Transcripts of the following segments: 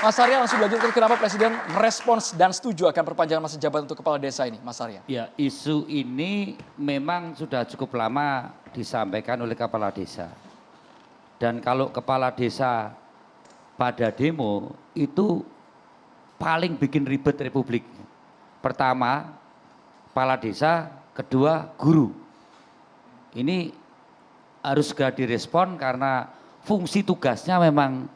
Mas Arya langsung dilanjutkan, kenapa Presiden merespons dan setuju akan perpanjangan masa jabatan untuk kepala desa ini, Mas Arya? Ya, isu ini memang sudah cukup lama disampaikan oleh kepala desa. Dan kalau kepala desa pada demo itu paling bikin ribet Republik. Pertama, kepala desa, kedua guru. Ini harus segera direspon karena fungsi tugasnya memang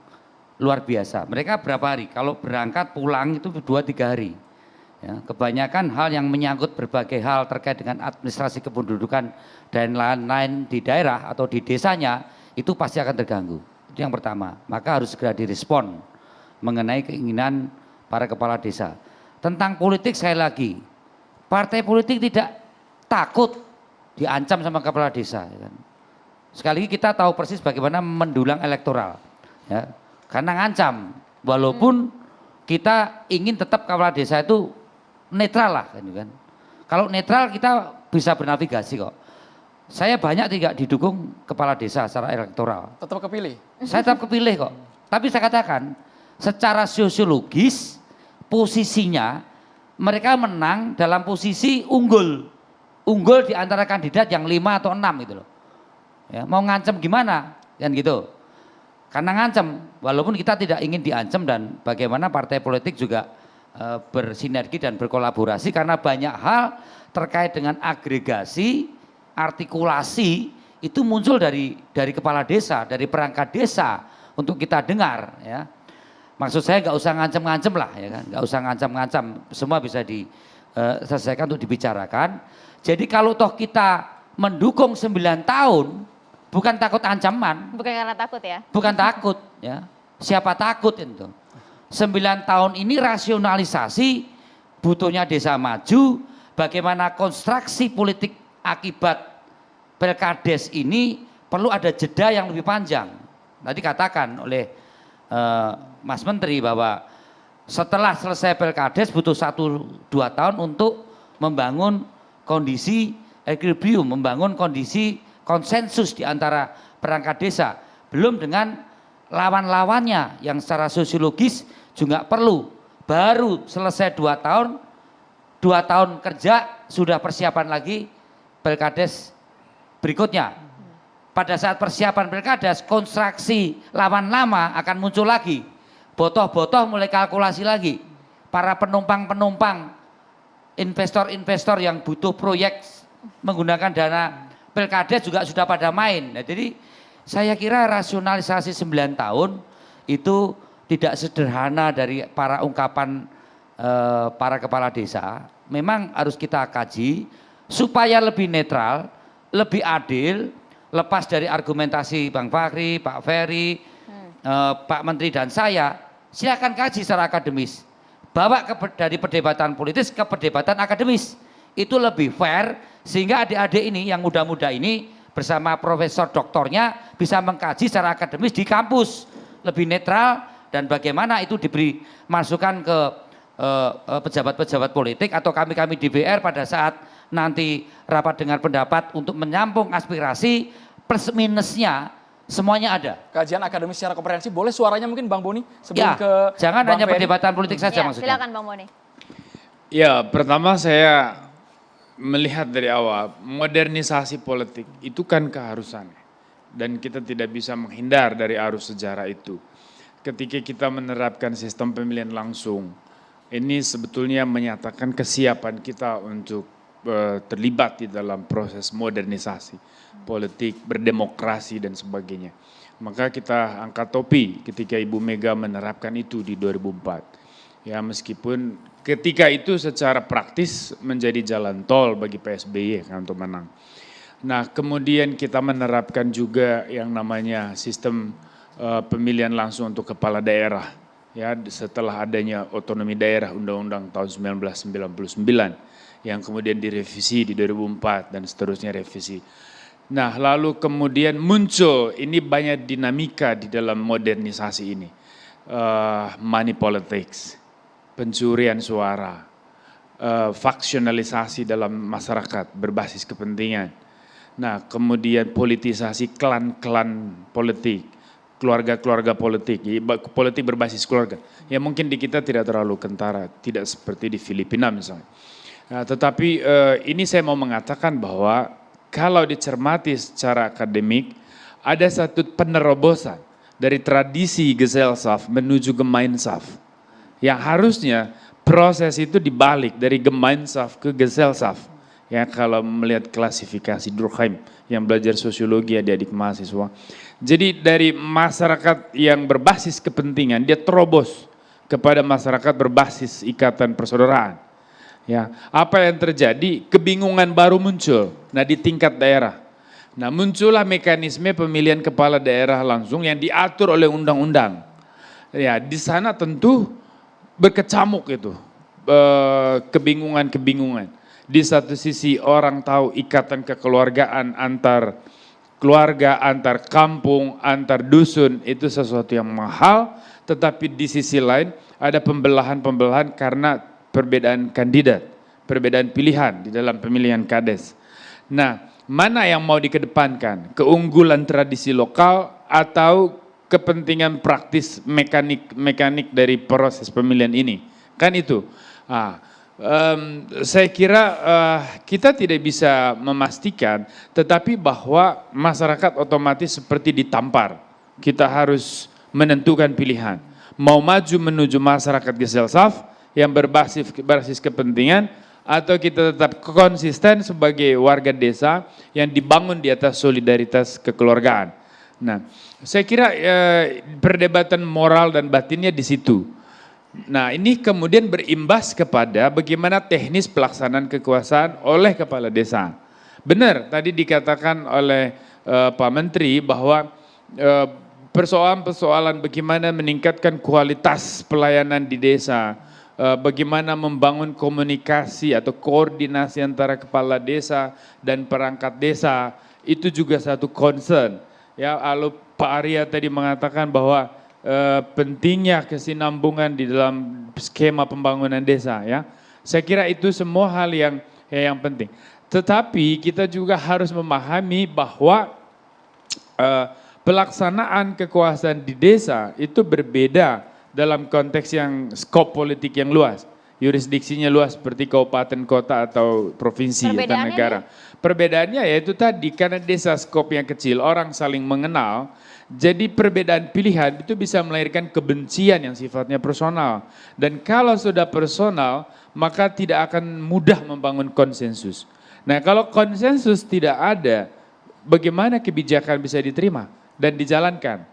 luar biasa. Mereka berapa hari? Kalau berangkat pulang itu 2-3 hari. Ya, kebanyakan hal yang menyangkut berbagai hal terkait dengan administrasi kependudukan dan lain-lain di daerah atau di desanya itu pasti akan terganggu. Itu yang pertama. Maka harus segera direspon mengenai keinginan para kepala desa. Tentang politik sekali lagi, partai politik tidak takut diancam sama kepala desa. Ya kan? Sekali lagi kita tahu persis bagaimana mendulang elektoral. Ya. Karena ngancam, walaupun kita ingin tetap kepala desa itu netral lah kan. Kalau netral kita bisa bernavigasi kok. Saya banyak tidak didukung kepala desa secara elektoral. Tetap kepilih? Saya tetap kepilih kok. Tapi saya katakan secara sosiologis posisinya mereka menang dalam posisi unggul. Unggul di antara kandidat yang 5 atau 6 gitu loh. Ya, mau ngancam gimana kan gitu. Karena ngancam, walaupun kita tidak ingin diancam dan bagaimana partai politik juga bersinergi dan berkolaborasi karena banyak hal terkait dengan agregasi, artikulasi itu muncul dari kepala desa, dari perangkat desa untuk kita dengar. Ya. Maksud saya nggak usah ngancam-ngancam lah, ya kan? Nggak usah ngancam-ngancam, semua bisa diselesaikan untuk dibicarakan. Jadi kalau toh kita mendukung 9 tahun, bukan takut ancaman. Bukan karena takut ya? Bukan takut ya. Siapa takut itu? 9 tahun ini rasionalisasi butuhnya desa maju, bagaimana konstruksi politik akibat Pilkades ini perlu ada jeda yang lebih panjang. Tadi katakan oleh Mas Menteri bahwa setelah selesai Pilkades butuh 1-2 tahun untuk membangun kondisi equilibrium, membangun kondisi konsensus di antara perangkat desa, belum dengan lawan-lawannya yang secara sosiologis juga perlu. Baru selesai 2 tahun kerja sudah persiapan lagi Pilkades berikutnya. Pada saat persiapan Pilkades, konstruksi lawan lama akan muncul lagi. Botoh-botoh mulai kalkulasi lagi. Para penumpang-penumpang, investor-investor yang butuh proyek menggunakan dana Pilkades juga sudah pada main. Nah, jadi saya kira rasionalisasi 9 tahun itu tidak sederhana dari para ungkapan para kepala desa. Memang harus kita kaji supaya lebih netral, lebih adil, lepas dari argumentasi Bang Fahri, Pak Ferry, Pak Menteri dan saya, silakan kaji secara akademis. Bawa dari perdebatan politis ke perdebatan akademis. Itu lebih fair sehingga adik-adik ini yang muda-muda ini bersama profesor doktornya bisa mengkaji secara akademis di kampus. Lebih netral dan bagaimana itu diberi masukan ke pejabat-pejabat politik atau kami-kami DPR pada saat nanti rapat dengar pendapat untuk menyampung aspirasi, plus minusnya semuanya ada. Kajian akademis secara komprehensif, boleh suaranya mungkin Bang Boni sebelum Ya, ke jangan Bang hanya Ferry. perdebatan politik saja Ya, maksudnya. silakan Bang Boni. Ya, pertama saya melihat dari awal modernisasi politik itu kan keharusan dan kita tidak bisa menghindar dari arus sejarah itu. Ketika kita menerapkan sistem pemilihan langsung, ini sebetulnya menyatakan kesiapan kita untuk terlibat di dalam proses modernisasi politik, berdemokrasi dan sebagainya. Maka kita angkat topi ketika Ibu Mega menerapkan itu di 2004. Ya, meskipun ketika itu secara praktis menjadi jalan tol bagi PSBY kan untuk menang. Nah, kemudian kita menerapkan juga yang namanya sistem pemilihan langsung untuk kepala daerah. Ya, setelah adanya otonomi daerah Undang-Undang tahun 1999 yang kemudian direvisi di 2004 dan seterusnya revisi. Nah, lalu kemudian muncul ini banyak dinamika di dalam modernisasi ini. Money politics, pencurian suara, faksionalisasi dalam masyarakat berbasis kepentingan. Nah, kemudian politisasi klan-klan politik, keluarga-keluarga politik, politik berbasis keluarga. Ya mungkin di kita tidak terlalu kentara, tidak seperti di Filipina misalnya. Nah, tetapi ini saya mau mengatakan bahwa kalau dicermati secara akademik, ada satu penerobosan dari tradisi Gesellschaft menuju Gemeinschaft. Yang harusnya proses itu dibalik dari Gemeinschaft ke Gesellschaft. Ya kalau melihat klasifikasi Durkheim yang belajar sosiologi adik-adik mahasiswa. Jadi dari masyarakat yang berbasis kepentingan dia terobos kepada masyarakat berbasis ikatan persaudaraan. Ya, apa yang terjadi? Kebingungan baru muncul. Nah, di tingkat daerah. Nah, muncullah mekanisme pemilihan kepala daerah langsung yang diatur oleh undang-undang. Ya, di sana tentu berkecamuk itu kebingungan-kebingungan. Di satu sisi orang tahu ikatan kekeluargaan antar keluarga, antar kampung, antar dusun itu sesuatu yang mahal, tetapi di sisi lain ada pembelahan-pembelahan karena perbedaan kandidat, perbedaan pilihan di dalam pemilihan kades. Nah, mana yang mau dikedepankan? Keunggulan tradisi lokal atau kepentingan praktis mekanik dari proses pemilihan ini? Kan itu. Saya kira kita tidak bisa memastikan, tetapi bahwa masyarakat otomatis seperti ditampar. Kita harus menentukan pilihan. Mau maju menuju masyarakat Gesellschaft yang berbasis kepentingan, atau kita tetap konsisten sebagai warga desa yang dibangun di atas solidaritas kekeluargaan. Nah, saya kira perdebatan moral dan batinnya di situ. Nah, ini kemudian berimbas kepada bagaimana teknis pelaksanaan kekuasaan oleh kepala desa. Benar, tadi dikatakan oleh Pak Menteri bahwa persoalan-persoalan bagaimana meningkatkan kualitas pelayanan di desa, bagaimana membangun komunikasi atau koordinasi antara kepala desa dan perangkat desa, itu juga satu concern. Ya, lalu Pak Arya tadi mengatakan bahwa pentingnya kesinambungan di dalam skema pembangunan desa, ya. Saya kira itu semua hal yang penting. Tetapi kita juga harus memahami bahwa pelaksanaan kekuasaan di desa itu berbeda dalam konteks yang skop politik yang luas. Yurisdiksinya luas seperti kabupaten, kota atau provinsi atau negara. Perbedaannya yaitu tadi karena desa skopnya kecil, orang saling mengenal. Jadi perbedaan pilihan itu bisa melahirkan kebencian yang sifatnya personal. Dan kalau sudah personal, maka tidak akan mudah membangun konsensus. Nah, kalau konsensus tidak ada, bagaimana kebijakan bisa diterima dan dijalankan?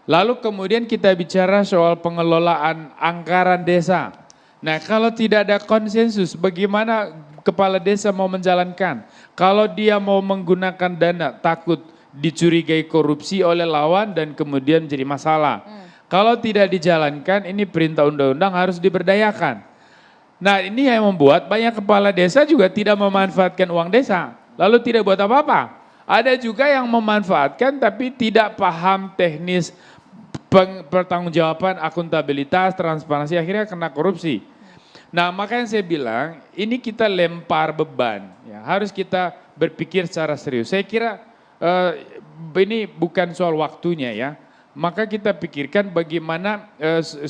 Lalu kemudian kita bicara soal pengelolaan anggaran desa. Nah, kalau tidak ada konsensus, bagaimana kepala desa mau menjalankan? Kalau dia mau menggunakan dana, takut dicurigai korupsi oleh lawan dan kemudian jadi masalah. Kalau tidak dijalankan, ini perintah undang-undang harus diberdayakan. Nah, ini yang membuat banyak kepala desa juga tidak memanfaatkan uang desa, lalu tidak buat apa-apa. Ada juga yang memanfaatkan tapi tidak paham teknis pertanggungjawaban, akuntabilitas, transparansi, akhirnya kena korupsi. Nah, makanya saya bilang ini kita lempar beban, ya, harus kita berpikir secara serius. Saya kira ini bukan soal waktunya, ya. Maka kita pikirkan bagaimana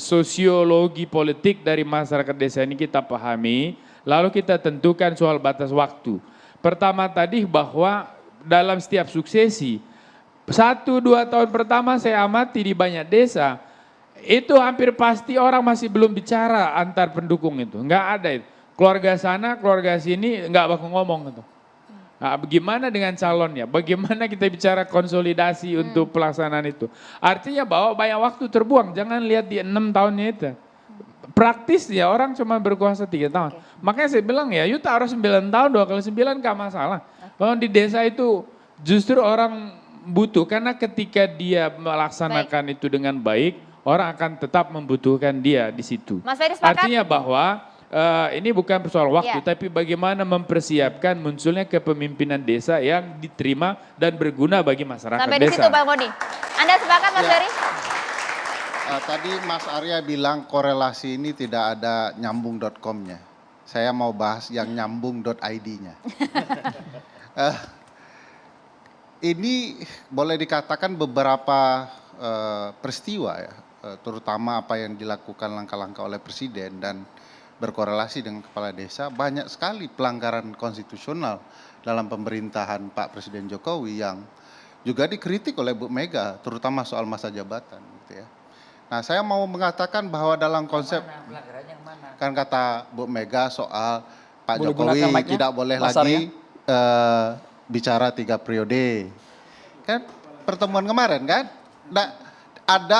sosiologi politik dari masyarakat desa ini kita pahami, lalu kita tentukan soal batas waktu. Pertama tadi bahwa dalam setiap suksesi, 1-2 tahun pertama saya amati di banyak desa, itu hampir pasti orang masih belum bicara antar pendukung itu, nggak ada itu. Keluarga sana, keluarga sini nggak bakal ngomong gitu. Nah, bagaimana dengan calonnya? Bagaimana kita bicara konsolidasi untuk pelaksanaan itu? Artinya bahwa banyak waktu terbuang. Jangan lihat di 6 tahunnya itu. Praktisnya orang cuma berkuasa 3 tahun. Makanya saya bilang ya, you taruh 9 tahun, 2 kali 9 gak masalah. Kalau di desa itu justru orang butuh. Karena ketika dia melaksanakan itu dengan baik, orang akan tetap membutuhkan dia di situ. Mas Ferry sepakat? Artinya bahwa ini bukan persoalan waktu, tapi bagaimana mempersiapkan munculnya kepemimpinan desa yang diterima dan berguna bagi masyarakat Sampai desa. di situ Bang Boni. Anda sepakat Mas Ferry? Tadi Mas Arya bilang korelasi ini tidak ada nyambung.com-nya. Saya mau bahas yang nyambung.id-nya. Ini boleh dikatakan beberapa peristiwa ya, terutama apa yang dilakukan langkah-langkah oleh presiden dan berkorelasi dengan kepala desa, banyak sekali pelanggaran konstitusional dalam pemerintahan Pak Presiden Jokowi yang juga dikritik oleh Bu Mega, terutama soal masa jabatan gitu ya. Nah, saya mau mengatakan bahwa dalam konsep Pelanggaran yang mana? kan kata Bu Mega soal Pak Boleh Jokowi gunakan mic-nya, tidak boleh Mas lagi bicara 3 periode. Kan pertemuan kemarin kan ada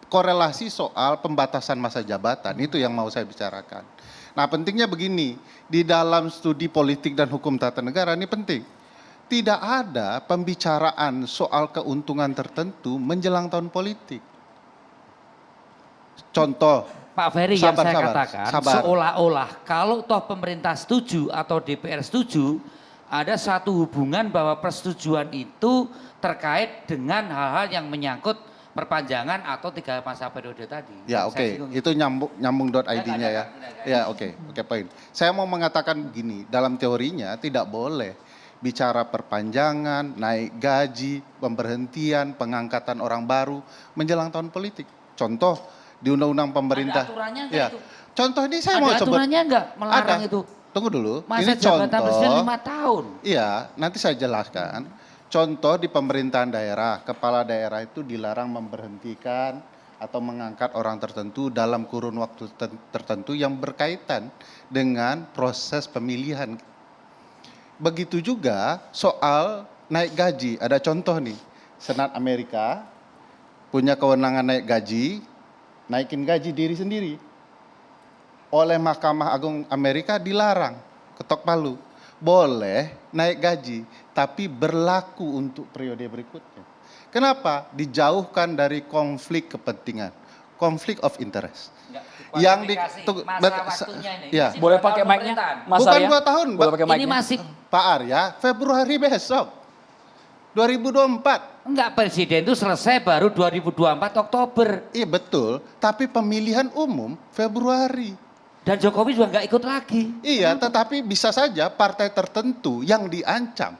korelasi soal pembatasan masa jabatan, itu yang mau saya bicarakan. Nah, pentingnya begini, di dalam studi politik dan hukum tata negara ini penting. Tidak ada pembicaraan soal keuntungan tertentu menjelang tahun politik. Contoh, Pak Ferry yang Sabar, saya sabar, katakan sabar. seolah-olah kalau toh pemerintah setuju atau DPR setuju, ada satu hubungan bahwa persetujuan itu terkait dengan hal-hal yang menyangkut perpanjangan atau 3 masa periode tadi. ya Saya oke, singgung itu nyambung.id-nya ya. Ya oke, poin. Saya mau mengatakan begini, dalam teorinya tidak boleh bicara perpanjangan, naik gaji, pemberhentian, pengangkatan orang baru menjelang tahun politik. Contoh di undang-undang pemerintah. Ada aturannya enggak Ya. itu? Contoh ini saya Ada mau sebut. aturannya enggak melarang Ada. itu? Tunggu dulu. Masa Ini jabatan contoh. presiden 5 tahun. Iya, nanti saya jelaskan. Contoh di pemerintahan daerah, kepala daerah itu dilarang memberhentikan atau mengangkat orang tertentu dalam kurun waktu tertentu yang berkaitan dengan proses pemilihan. Begitu juga soal naik gaji. Ada contoh nih, Senat Amerika punya kewenangan naik gaji, naikin gaji diri sendiri. Oleh Mahkamah Agung Amerika dilarang, ketok palu. Boleh naik gaji, tapi berlaku untuk periode berikutnya. Kenapa? Dijauhkan dari konflik kepentingan, konflik of interest. Yang di masa waktunya ini. ya. Masih Boleh 2 tahun pakai mic-nya, pemerintahan. Mas Bukan Arya? 2 tahun, Boleh pakai Ini mic-nya? masih Pak Arya, Februari besok. 2024. enggak, presiden itu selesai baru 2024 Oktober. Iya betul, tapi pemilihan umum Februari. Dan Jokowi juga enggak ikut lagi. Iya, tetapi bisa saja partai tertentu yang diancam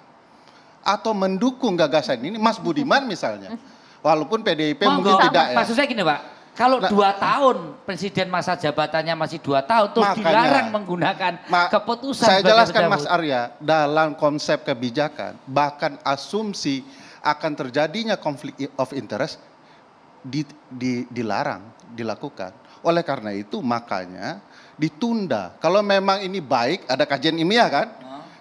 atau mendukung gagasan ini, Mas Budiman misalnya. Walaupun PDIP mungkin Monggo. tidak ya. Maksud saya gini Pak, kalau Nah, 2 tahun presiden masa jabatannya masih 2 tahun terus Makanya, dilarang menggunakan keputusan. Saya sebagai jelaskan pejabat. Mas Arya, dalam konsep kebijakan, bahkan asumsi akan terjadinya konflik of interest dilarang dilakukan. Oleh karena itu makanya ditunda. Kalau memang ini baik, ada kajian ilmiah kan?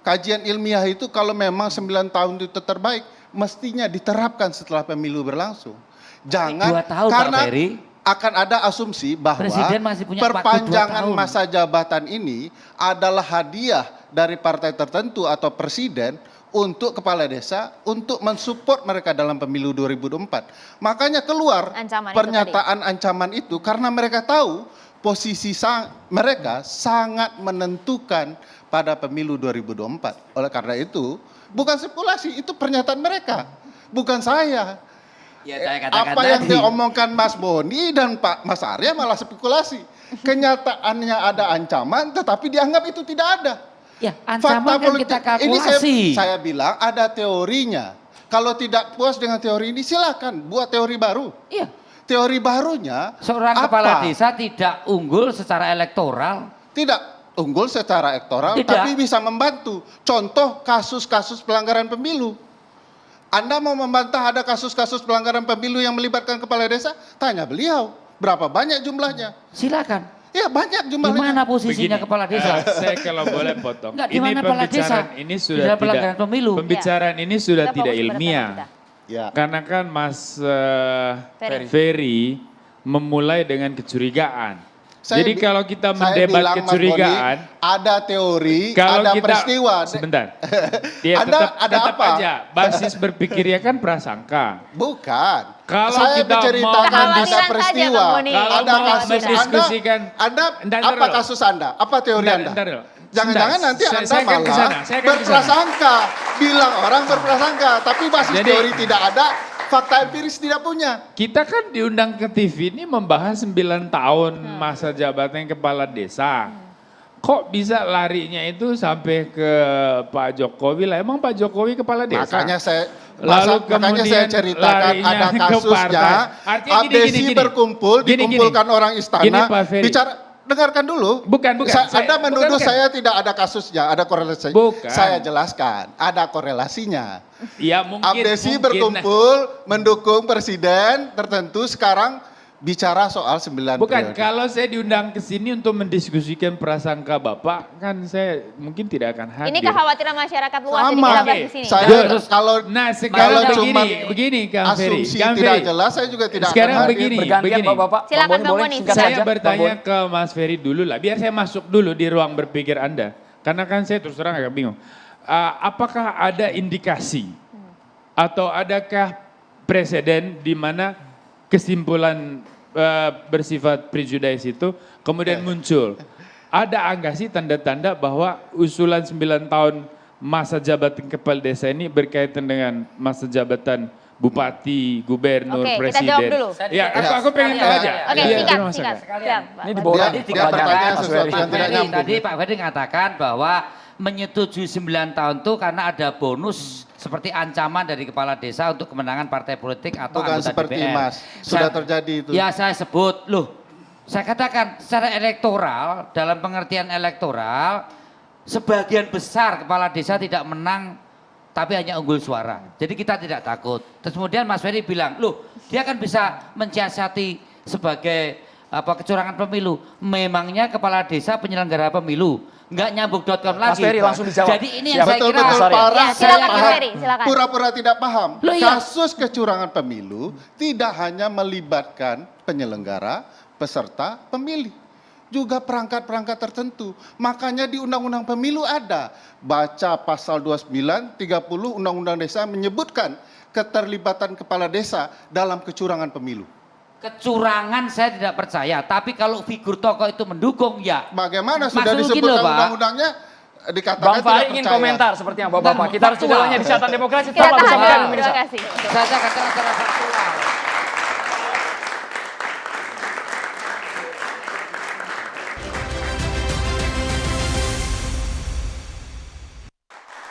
Kajian ilmiah itu kalau memang 9 tahun itu terbaik, mestinya diterapkan setelah pemilu berlangsung. Jangan 2 tahun, karena Pak Ferry. akan ada asumsi bahwa Presiden masih punya waktu 2 perpanjangan tahun. masa jabatan ini adalah hadiah dari partai tertentu atau presiden untuk kepala desa untuk mensupport mereka dalam pemilu 2024. Makanya keluar Ancaman itu pernyataan ancaman itu karena mereka tahu posisi mereka sangat menentukan pada pemilu 2024. Oleh karena itu, bukan spekulasi, itu pernyataan mereka, bukan saya. Ya, saya katakan Apa yang tadi. diomongkan Mas Boni dan Pak Mas Arya malah spekulasi. Kenyataannya ada ancaman, tetapi dianggap itu tidak ada. Ya, ancaman kan kita ini kalkulasi. saya bilang ada teorinya. Kalau tidak puas dengan teori ini silakan buat teori baru. Iya. Teori barunya Seorang apa? kepala desa tidak unggul secara elektoral. Tidak unggul secara elektoral, Tidak. tapi bisa membantu. Contoh kasus-kasus pelanggaran pemilu. Anda mau membantah ada kasus-kasus pelanggaran pemilu yang melibatkan kepala desa? Tanya beliau, berapa banyak jumlahnya? Silakan. Ya banyak Di jumlahnya. mana posisinya Begini, kepala desa? saya kalau boleh potong. Enggak, di mana kepala desa? Ini Di sudah dalam pelanggaran pemilu. Pembicaraan ini sudah Kita tidak fokus pada tema ilmiah. kita. Ya. Karena kan Mas Ferry. Ferry memulai dengan kecurigaan. Jadi Saya kalau kita saya mendebat bilang, Mas kecurigaan, Boni, ada teori, kalau ada kita peristiwa. sebentar, dia Ada tetap apa? aja basis berpikirnya kan prasangka. Bukan. Kalau Saya kita menceritakan mau ada Kekhawatiran saja, peristiwa. Bang Boni. Kalau Ada mau kasus mendiskusikan, Anda Bentar apa dulu. kasus Anda? Apa teori Bentar, Anda? bentar dulu. Jangan-jangan Sebentar. nanti Anda Saya akan ke sana, malah saya akan ke sana. berprasangka. Bilang orang berprasangka, tapi basis Jadi- teori tidak ada, fakta empiris tidak punya. Kita kan diundang ke TV ini membahas 9 tahun masa jabatan kepala desa. Kok bisa larinya itu sampai ke Pak Jokowi lah? Emang Pak Jokowi kepala desa? Makanya saya Makanya saya ceritakan larinya ada ke kasusnya, partai. Artinya gini, Abdesi gini. berkumpul, Gini, dikumpulkan orang Gini, istana, Pak Ferry. bicara, dengarkan dulu. Bukan. Anda menuduh bukan. saya tidak ada kasusnya, ada korelasi. Bukan. Saya jelaskan, ada korelasinya. Ya mungkin. Abdesi mungkin. berkumpul mendukung presiden tertentu, sekarang bicara soal 9 Bukan, periode. kalau saya diundang ke sini untuk mendiskusikan prasangka Bapak, kan saya mungkin tidak akan hadir. Ini kekhawatiran masyarakat luas jadi Sama. kita bahas Oke. di sini. Saya Terus, kalau Nah, kalau sekarang cuma begini Kang Ferry. asumsi Kang tidak Ferry. jelas, saya juga tidak Sekarang akan hadir. begini. Bergantian Bapak-Bapak. Silakan, Bang Bang boleh Boni. singkat Saya saja, Bang bertanya Boni. ke Mas Ferry dulu lah, biar saya masuk dulu di ruang berpikir Anda. Karena kan saya terus terang agak bingung. Apakah ada indikasi atau adakah presiden di mana kesimpulan bersifat prejudis itu kemudian muncul? Ada enggak sih tanda-tanda bahwa usulan 9 tahun masa jabatan kepala desa ini berkaitan dengan masa jabatan bupati, gubernur, Oke, kita presiden? jawab dulu. Ya, aku pengen tahu aja. Oke, Iya, singkat, terima kasih. singkat. Siap, Pak. Ini di bawah Dia- tadi dia tiga bertanya pertanyaan, Mas sesuatu Ferry. yang tidak nyambung. Tadi Pak Ferry mengatakan bahwa menyetujui 9 tahun itu karena ada bonus seperti ancaman dari kepala desa untuk kemenangan partai politik atau Bukan anggota seperti DPR. Mas, sudah Saya- terjadi itu. Ya saya sebut, saya katakan secara elektoral, dalam pengertian elektoral, sebagian besar kepala desa tidak menang tapi hanya unggul suara. Jadi kita tidak takut. Terus kemudian Mas Ferry bilang, dia kan bisa mensiasati sebagai kecurangan pemilu. Memangnya kepala desa penyelenggara pemilu nggak nyambung.com Mas lagi. Ferry langsung dijawab. Jadi ini yang Siap. saya kira Betul-betul Mas Arya. parah, Ya, saya silakan, Mas paham. Ferry, silakan. Pura-pura tidak paham. Loh, iya. Kasus kecurangan pemilu tidak hanya melibatkan penyelenggara, peserta, pemilih. Juga perangkat-perangkat tertentu. Makanya di Undang-Undang Pemilu ada. Baca pasal 29, 30 Undang-Undang Desa menyebutkan keterlibatan kepala desa dalam kecurangan pemilu. kecurangan saya tidak percaya. Tapi kalau figur tokoh itu mendukung ya. Bagaimana Mas sudah Rugi disebutkan loh, Pak. undang-undangnya dikatakan Bang Fahri tidak ingin percaya. komentar seperti yang Bapak-Bapak. Kita harus Faktual. jeda hanya di catatan demokrasi. Kita Tetaplah bersama tahan kami dulu, pemirsa. terima kasih. Saya katakan secara faktual.